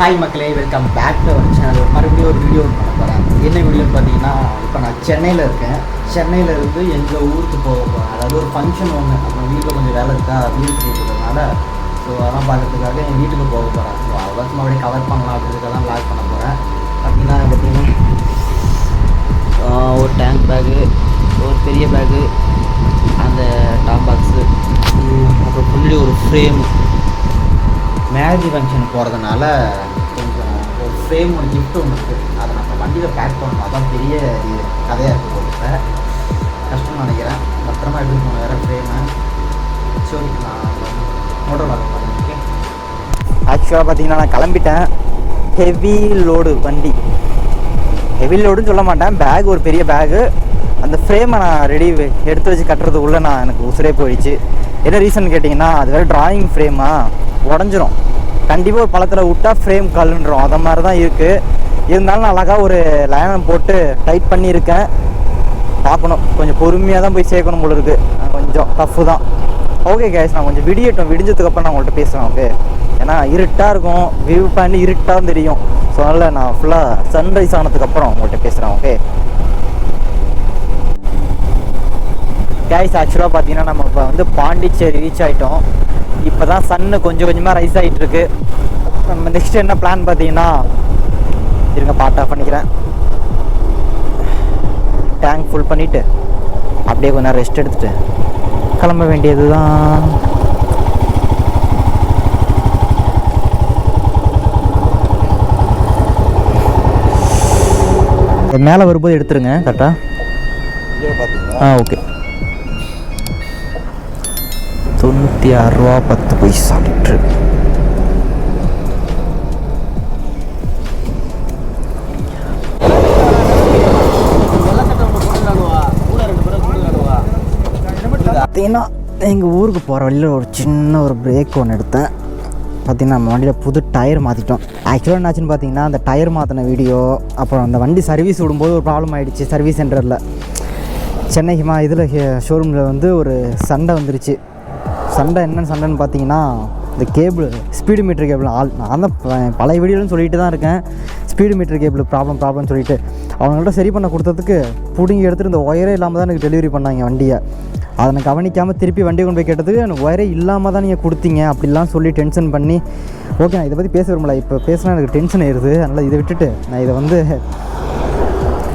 Hi மக்களே, welcome back to our channel. மறுபடியும் ஒரு வீடியோ பண்ண போகிறேன். என்ன வீடியோன்னு பார்த்தீங்கன்னா, இப்போ நான் சென்னையில் இருக்கேன். சென்னையில் இருந்து எங்கள் ஊருக்கு போக போகிறேன். அதாவது ஒரு ஃபங்க்ஷன் ஒன்று, நம்ம வீட்டில் கொஞ்சம் வேலை இருக்கா, வீடு இருக்கிறதுனால ஸோ அதெல்லாம் பார்க்கறதுக்காக என் வீட்டுக்கு போக போகிறேன். ஸோ அவ்வளோ மறுபடியும் கவர் பண்ணலாம் அப்படின்றதெல்லாம் லாக் பண்ண போகிறேன். பார்த்தீங்கன்னா ஒரு டேங்க் பேகு, ஒரு பெரிய பேகு, அந்த டாப் பாக்ஸு, அப்புறம் ஃபுல்லி ஒரு ஃப்ரேமு. மேரேஜ் ஃபங்க்ஷன் போகிறதுனால கொஞ்சம் ஒரு ஃப்ரேம், ஒரு கிஃப்ட் ஒன்று இருக்குது. அதை நம்ம வண்டியில் பேக் பண்ணணும். அதான் பெரிய கதையாக இருக்குது. போகிறப்ப கஷ்டம்னு நினைக்கிறேன். பத்திரமா எடுத்துகிட்டு போகணும் வேறு ஃப்ரேமை. சரி, நான் மோட்டர் வாங்க போகிறேன். ஓகே, ஆக்சுவலாக பார்த்தீங்கன்னா நான் கிளம்பிட்டேன். ஹெவி லோடு வண்டி, ஹெவி லோடுன்னு சொல்ல மாட்டேன். பேக் ஒரு பெரிய பேகு. அந்த ஃப்ரேமை நான் ரெடி எடுத்து வச்சு கட்டுறதுக்குள்ளே எனக்கு உசுரே போயிடுச்சு. என்ன ரீசன் கேட்டிங்கன்னா, அது வேறு ட்ராயிங் ஃப்ரேமாக உடஞ்சிரும். கண்டிப்பாக ஒரு பழத்தில் விட்டால் ஃப்ரேம் கல்லுன்றோம். அதை மாதிரி தான் இருக்குது. இருந்தாலும் நான் அழகாக ஒரு லைனம் போட்டு டைட் பண்ணியிருக்கேன். பார்க்கணும், கொஞ்சம் பொறுமையாக தான் போய் சேர்க்கணும் போல இருக்குது. கொஞ்சம் டஃப்பு தான். ஓகே கேஸ், நான் கொஞ்சம் விடிஞ்சதுக்கப்புறம் நான் உங்கள்கிட்ட பேசுவேன். ஓகே, ஏன்னா இருட்டாக இருக்கும், வியூ பண்ணி இருட்டாக தான் தெரியும். ஸோ அதனால் நான் ஃபுல்லாக சன்ரைஸ் ஆனதுக்கப்புறம் உங்கள்கிட்ட பேசுகிறேன். ஓகே கேஸ், ஆக்சுவலாக பார்த்தீங்கன்னா நம்ம இப்போ வந்து பாண்டிச்சேரி ரீச் ஆகிட்டோம். இப்போ தான் சன்னு கொஞ்சம் கொஞ்சமாக ரைஸ் ஆகிட்டு இருக்கு. நம்ம நெக்ஸ்ட் என்ன பிளான் பார்த்தீங்கன்னா, இருங்க பார்ட் ஆஃப் பண்ணிக்கிறேன். டேங்க் ஃபுல் பண்ணிவிட்டு அப்படியே கொஞ்சம் ரெஸ்ட் எடுத்துகிட்டு கிளம்ப வேண்டியது தான். மேலே வரும்போது எடுத்துருங்க கரெக்டாக. ஓகே, 96 ரூபா 10 பைசா லிட்ரு. பார்த்தீங்கன்னா எங்கள் ஊருக்கு போகிற வழியில் ஒரு சின்ன ஒரு பிரேக் ஒன்று எடுத்தேன். பார்த்திங்கன்னா நம்ம வண்டியில் புது டயர் மாற்றிட்டோம். ஆக்சுவலாக என்னாச்சுன்னு பார்த்தீங்கன்னா, அந்த டயர் மாற்றின வீடியோ, அப்புறம் அந்த வண்டி சர்வீஸ் விடும்போது ஒரு ப்ராப்ளம் ஆகிடுச்சு. சர்வீஸ் சென்டரில் சென்னைக்குமா இதில் ஷோரூமில் வந்து ஒரு சண்டை வந்துருச்சு. சண்டை என்னென்னு சண்டைன்னு பார்த்தீங்கன்னா, இந்த கேபிள், ஸ்பீடு மீட்டர் கேபிள் நான் தான் பழைய வீடியோன்னு சொல்லிட்டு தான் இருக்கேன். ஸ்பீடு மீட்டர் கேபிள் ப்ராப்ளம்னு சொல்லிட்டு அவங்கள்ட்ட சரி பண்ண கொடுத்ததுக்கு பிடுங்கி எடுத்துகிட்டு இந்த ஒயரே இல்லாமல் தான் எனக்கு டெலிவரி பண்ணாங்க வண்டியை. அதை நான் கவனிக்காமல் திருப்பி வண்டி கொண்டு போய் கேட்டதுக்கு எனக்கு ஒயரே இல்லாமல் தான் நீங்கள் கொடுத்தீங்க அப்படிலாம் சொல்லி டென்ஷன் பண்ணி, ஓகே நான் இதை பற்றி பேச விரும்பல. இப்போ பேசினா எனக்கு டென்ஷன் ஆயிடுது. அதனால் இதை விட்டுட்டு நான்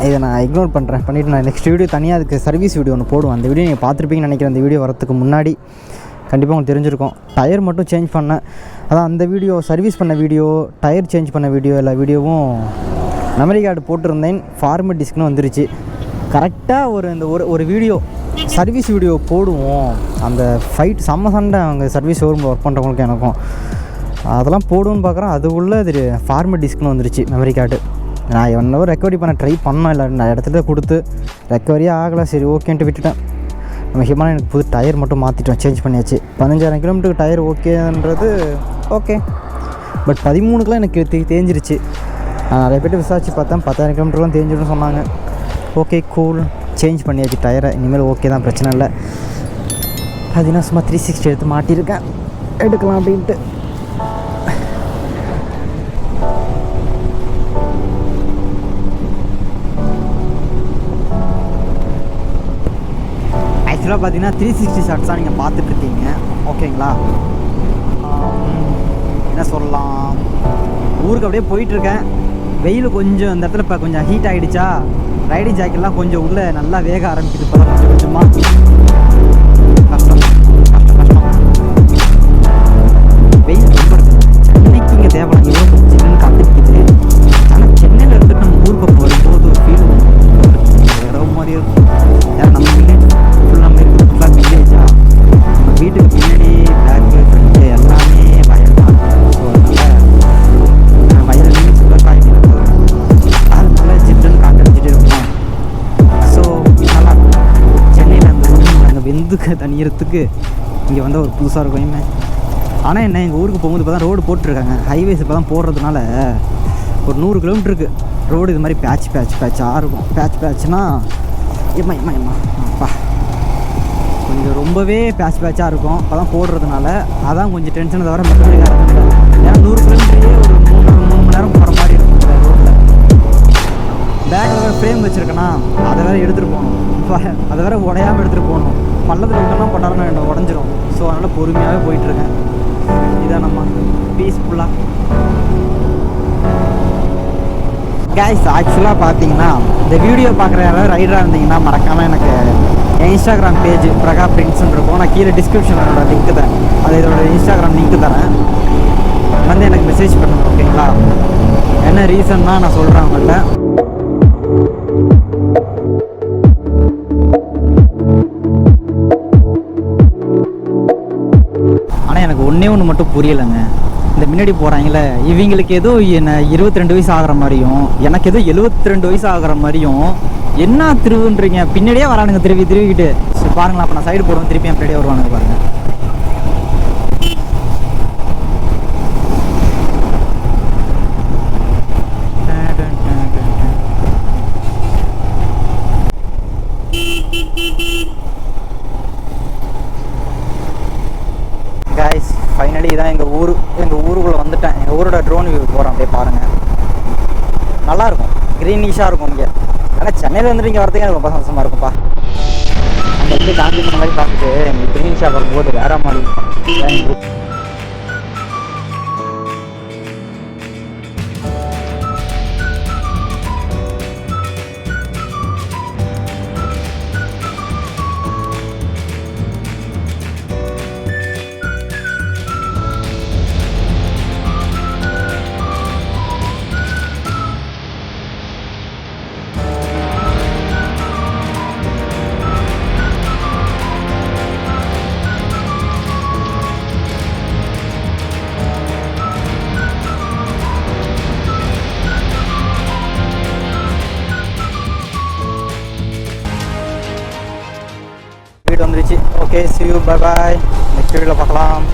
இதை நான் இக்னோர் பண்ணிவிட்டு நான் நெக்ஸ்ட் வீடியோ தனியாக அதுக்கு சர்வீஸ் வீடியோ ஒன்று போடுவேன். அந்த வீடியோ நீங்கள் பார்த்துருப்பீங்கன்னு நினைக்கிறேன். அந்த வீடியோ வரத்துக்கு முன்னாடி கண்டிப்பாக உங்களுக்கு தெரிஞ்சிருக்கும். டயர் மட்டும் சேஞ்ச் பண்ணேன். அதான் அந்த வீடியோ, சர்வீஸ் பண்ண வீடியோ, டயர் சேஞ்ச் பண்ண வீடியோ, எல்லா வீடியோவும் மெமரி கார்டு போட்டிருந்தேன். ஃபார்மேட் டிஸ்க்னு வந்துருச்சு. கரெக்டாக ஒரு வீடியோ சர்வீஸ் வீடியோ போடுவோம். அந்த ஃபைட் செம்ம சண்டை அவங்க சர்வீஸ் ஷோரூமில் ஒர்க் பண்ணுறவங்களுக்கு எனக்கும். அதெல்லாம் போடுவோன்னு பார்க்குறேன். அதுக்குள்ளே அது ஃபார்மேட் டிஸ்க்னு வந்துருச்சு மெமரி கார்டு. நான் என்னவோ ரெக்கவரி பண்ண ட்ரை பண்ணோம், இல்லை நான் இடத்துல கொடுத்து ரெக்கவரியே ஆகலை. சரி ஓகேன்ட்டு விட்டுட்டேன். முக்கியமான எனக்கு புது டயர் மட்டும் மாற்றிட்டோம், சேஞ்ச் பண்ணியாச்சு. 15,000 கிலோமீட்டருக்கு டயர் ஓகேன்றது ஓகே. பட் 13க்குலாம் எனக்கு தேஞ்சிருச்சு. நான் நிறைய பேர்ட்டு விசாரிச்சு பார்த்தேன், 10,000 கிலோமீட்டர்லாம் தேஞ்சிடும்னு சொன்னாங்க. ஓகே கூல், சேஞ்ச் பண்ணியாச்சு டயரை. இனிமேல் ஓகே தான், பிரச்சனை இல்லை. பார்த்தீங்கன்னா சும்மா 360 எடுத்து மாட்டியிருக்கேன், எடுக்கலாம் அப்படின்ட்டு. ஆக்சுவலாக பார்த்தீங்கன்னா 360 ஷார்ட்ஸ் தான் நீங்கள் பார்த்துட்ருக்கீங்க. ஓகேங்களா, என்ன சொல்லலாம், ஊருக்கு அப்படியே போயிட்டுருக்கேன். வெயில் கொஞ்சம் இந்த இடத்துல இப்போ கொஞ்சம் ஹீட் ஆகிடுச்சா, ரைடிங் ஜாக்கெட்லாம் கொஞ்சம் உள்ளே நல்லா வேக ஆரம்பிக்குது. இப்போ தான் கொஞ்சம் கொஞ்சமாக கஷ்டம். வெயில் ரொம்ப சென்னைக்கு இங்கே தேவை எவ்வளோ கொஞ்சம் காட்டுக்குது. ஆனால் சென்னையில் இருந்துட்டு நம்ம ஊருக்கு வரும்போது ஒரு ஃபீல் இடம் மாதிரி இருக்கும். ஏன்னா நம்ம வில்லேஜ் ஃபுல்லாக இருக்குது, ஃபுல்லாக வில்லேஜா. நம்ம வீட்டுக்கு பின்னாடி பேக்கு ஃப்ரெண்டு எல்லாமே வயல் தான். ஸோ அதனால் வயல்லையும் சுகர் காய்கறி அதுக்குள்ளே ஜிட்டுன்னு காட்டடிச்சிட்டு இருப்போம். ஸோ நல்லா சென்னையில் அந்த வெந்துக்க தனியறதுக்கு இங்கே வந்தால் ஒரு புதுசாக இருக்கும் இனிமே. ஆனால் என்ன, எங்கள் ஊருக்கு போகும்போது இப்போ தான் ரோடு போட்டிருக்காங்க. ஹைவேஸ் இப்போ தான் போடுறதுனால ஒரு 100 கிலோமீட்டருக்கு ரோடு இது மாதிரி பேட்சாக இருக்கும். பேட்ச்னால் எம்மா அப்பா கொஞ்சம் ரொம்பவே பேட்சாக இருக்கும். அப்போ தான் போடுறதுனால அதான் கொஞ்சம் டென்ஷனை தவிர மற்றபடி வேறு. ஏன்னா 100 கிலோமீட்டரே ஒரு 3 வேறு எடுத்துகிட்டு போகணும், அதை வேறு உடையாமல் எடுத்துகிட்டு போகணும். பள்ளத்தில் விட்டோம்னா பண்ணாலும் என்ன உடஞ்சிரும். ஸோ அதனால் பொறுமையாகவே போயிட்டுருக்கேன். இதான் நம்ம பீஸ்ஃபுல்லாக. கைஸ் ஆக்சுவலாக பார்த்தீங்கன்னா இந்த வீடியோ பார்க்குற யாராவது ரைடராக இருந்தீங்கன்னா மறக்காமல் எனக்கு என் இன்ஸ்டாகிராம் பேஜ் பிரகா பிரின்ஸ்ன்னு இருக்கும். நான் கீழே டிஸ்கிரிப்ஷனில் என்னோடய லிங்க் தரேன், அது இதோட இன்ஸ்டாகிராம் லிங்க் தரேன், வந்து எனக்கு மெசேஜ் பண்ணுங்க ஓகேங்களா. என்ன ரீசன்னா நான் சொல்கிறேன் அவங்கள்ட்ட. ஆனால் எனக்கு ஒன்றே ஒன்று மட்டும் புரியலைங்க. இந்த முன்னாடி போகிறாங்களே இவங்களுக்கு ஏதோ என்ன 22 வயசு ஆகிற மாதிரியும் எனக்கு ஏதோ 72 வயசு ஆகிற மாதிரியும் என்ன திருவுன்றீங்க. பின்னாடியே வரானுங்க திருவிக்கிட்டு. ஸோ பாருங்களா, அப்போ நான் சைடு போடுவோம், திருப்பி என் பின்னாடியே வருவானுங்க பாருங்கள். கைஸ் ஃபைனலி இதான் எங்கள் ஊருக்குள்ளே வந்துட்டேன். எங்கள் ஊரோட ட்ரோன் வியூ போகிறோம், அப்படியே பாருங்கள். நல்லாயிருக்கும், க்ரீனிஷாக இருக்கும் இங்கே. ஆனால் சென்னையில் வந்துட்டு இங்கே வரதுக்கு எனக்கு ரொம்ப சந்தோஷமாக இருக்கும்ப்பா. அந்த இடத்துல காந்தி பண்ண மாதிரி பார்த்துட்டு எங்களுக்கு க்ரீனிஷாக வரும்போது வேற மாதிரி இருக்கும். வந்துருச்சு. Okay, see you, bye bye. Next வீடியோவில் பார்க்கலாம்.